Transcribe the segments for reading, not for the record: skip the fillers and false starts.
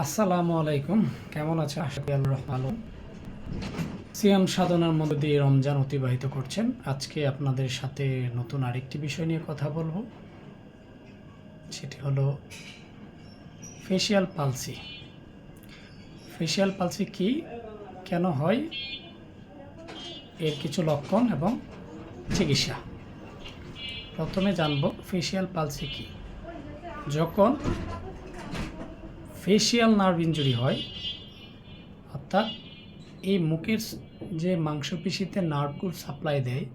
আসসালামু আলাইকুম। কেমন আছেন? আশা করি আল্লাহর ভালো। সিয়াম সাধনার মধ্য দিয়ে রমজান অতিবাহিত করছেন। আজকে আপনাদের সাথে নতুন আরেকটি বিষয় নিয়ে কথা বলবো। সেটি হলো ফেশিয়াল পালসি। ফেশিয়াল পালসি কি, কেন হয়, এর কিছু লক্ষণ এবং চিকিৎসা। প্রথমে জানব ফেশিয়াল পালসি কি। যখন ফেশিয়াল নার্ভ ইনজুরি হয়, অর্থাৎ এই মুখের যে মাংসপেশিতে নার্ভগুলো সাপ্লাই দেয়,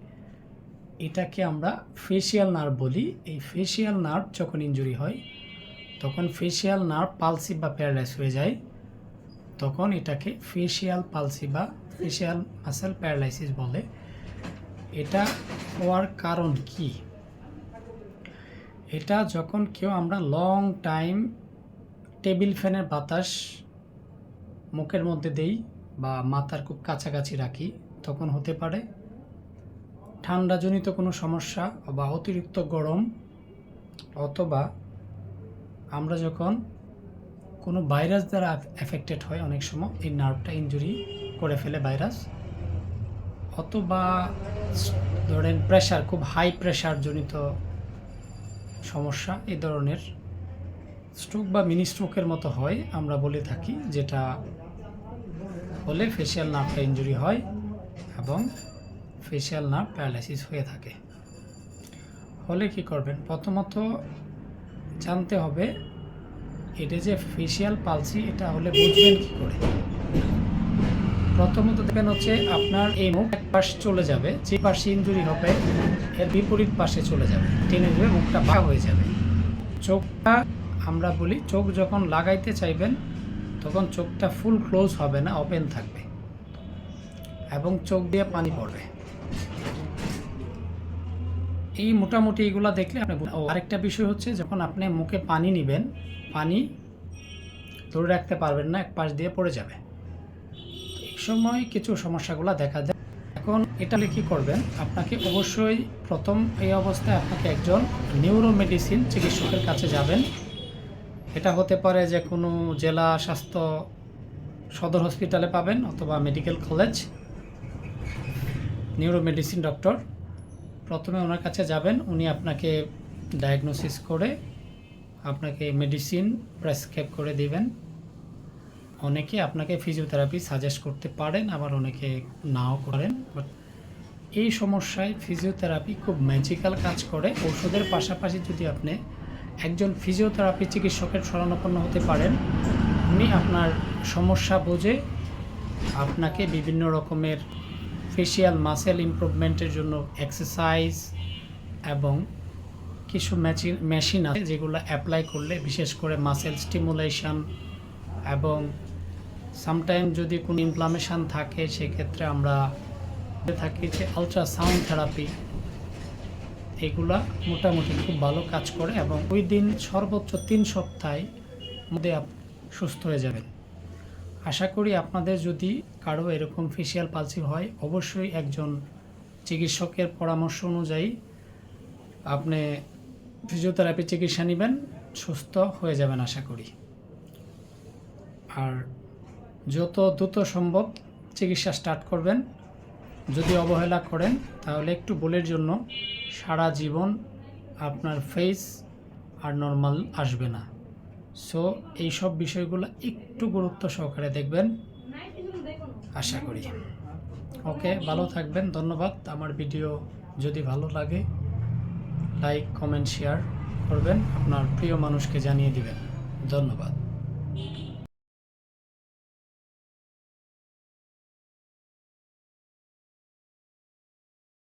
এটাকে আমরা ফেশিয়াল নার্ভ বলি। এই ফেশিয়াল নার্ভ যখন ইনজুরি হয়, তখন ফেশিয়াল নার্ভ পালসি বা প্যারালাইজ হয়ে যায়। তখন এটাকে ফেশিয়াল পালসি বা ফেশিয়াল মাসেল প্যারালাইসিস বলে। এটা হওয়ার কারণ কি? এটা যখন আমরা লং টাইম টেবিল ফ্যানের বাতাস মুখের মধ্যে দেই বা মাথার খুব কাছাকাছি রাখি, তখন হতে পারে। ঠান্ডাজনিত কোনো সমস্যা বা অতিরিক্ত গরম, অথবা আমরা যখন কোনো ভাইরাস দ্বারা এফেক্টেড হয়, অনেক সময় এই নার্ভটা ইনজুরি করে ফেলে ভাইরাস, অথবা ধরেন প্রেশার, খুব হাই প্রেশার জনিত সমস্যা, এই ধরনের স্ট্রোক বা মিনি স্ট্রোকের মতো হয় আমরা বলে থাকি, যেটা হলে ফেশিয়াল নার্ভটা ইনজুরি হয় এবং ফেশিয়াল নার্ভ প্যারালাইসিস হয়ে থাকে। হলে কি করবেন? প্রথমত জানতে হবে এটা যে ফেশিয়াল পালসি, এটা হলে বুঝবেন কি করে। প্রথমত দেখবেন হচ্ছে আপনার এই মুখ এক পাশ চলে যাবে, যে পাশে ইনজুরি হবে এর বিপরীত পাশে চলে যাবে, টেনে ধরে মুখটা বাঁকা হয়ে যাবে। চোখটা, আমরা বলি চোখ যখন লাগাইতে চাইবেন তখন চোখটা ফুল ক্লোজ হবে না, ওপেন থাকবে এবং চোখ দিয়ে পানি পড়বে। এই মোটামুটি এগুলা দেখলে আপনি। আরেকটা বিষয় হচ্ছে, যখন আপনি মুখে পানি নেবেন, পানি ধরে রাখতে পারবেন না, এক পাশ দিয়ে পড়ে যাবে। এই সময় কিছু সমস্যাগুলো দেখা যায়। এখন এটা কি করবেন? আপনাকে অবশ্যই প্রথম এই অবস্থায় আপনাকে একজন নিউরো মেডিসিন চিকিৎসকের কাছে যাবেন। এটা হতে পারে যে কোনো জেলা স্বাস্থ্য সদর হসপিটালে পাবেন, অথবা medical college, neuro medicine doctor. প্রথমে ওনার কাছে যাবেন, উনি আপনাকে ডায়াগনোসিস করে আপনাকে মেডিসিন প্রেসক্রাইব করে দিবেন। অনেকে আপনাকে ফিজিওথেরাপি সাজেস্ট করতে পারেন, আবার অনেকে নাও করেন। বাট এই সমস্যায় ফিজিওথেরাপি খুব ম্যাজিক্যাল কাজ করে। ওষুধের পাশাপাশি যদি আপনি একজন ফিজিওথেরাপি চিকিৎসকের শরণাপন্ন হতে পারেন, উনি আপনার সমস্যা বুঝে আপনাকে বিভিন্ন রকমের ফেশিয়াল মাসেল ইমপ্রুভমেন্টের জন্য এক্সারসাইজ এবং কিছু মেশিন আছে যেগুলো অ্যাপ্লাই করলে, বিশেষ করে মাসেল স্টিমুলেশন, এবং সামটাইম যদি কোনো ইনফ্লামেশন থাকে সেক্ষেত্রে আমরা থাকি যে আলট্রাসাউন্ড থেরাপি, এগুলা মোটামুটি খুব ভালো কাজ করে এবং ওই দিন সর্বোচ্চ 3 সপ্তাহের মধ্যে সুস্থ হয়ে যাবেন। আশা করি আপনাদের যদি কারো এরকম ফেশিয়াল পালসি হয়, অবশ্যই একজন চিকিৎসকের পরামর্শ অনুযায়ী আপনি ফিজিওথেরাপি চিকিৎসা নেবেন, সুস্থ হয়ে যাবেন আশা করি। আর যত দ্রুত সম্ভব চিকিৎসা স্টার্ট করবেন। যদি অবহেলা করেন তাহলে একটু ভুলের জন্য সারা জীবন আপনার ফেস আর নর্মাল আসবে না। সো এইসব বিষয়গুলো একটু গুরুত্ব সহকারে দেখবেন আশা করি। ওকে, ভালো থাকবেন। ধন্যবাদ। আমার ভিডিও যদি ভালো লাগে লাইক, কমেন্ট, শেয়ার করবেন, আপনার প্রিয় মানুষকে জানিয়ে দিবেন। ধন্যবাদ।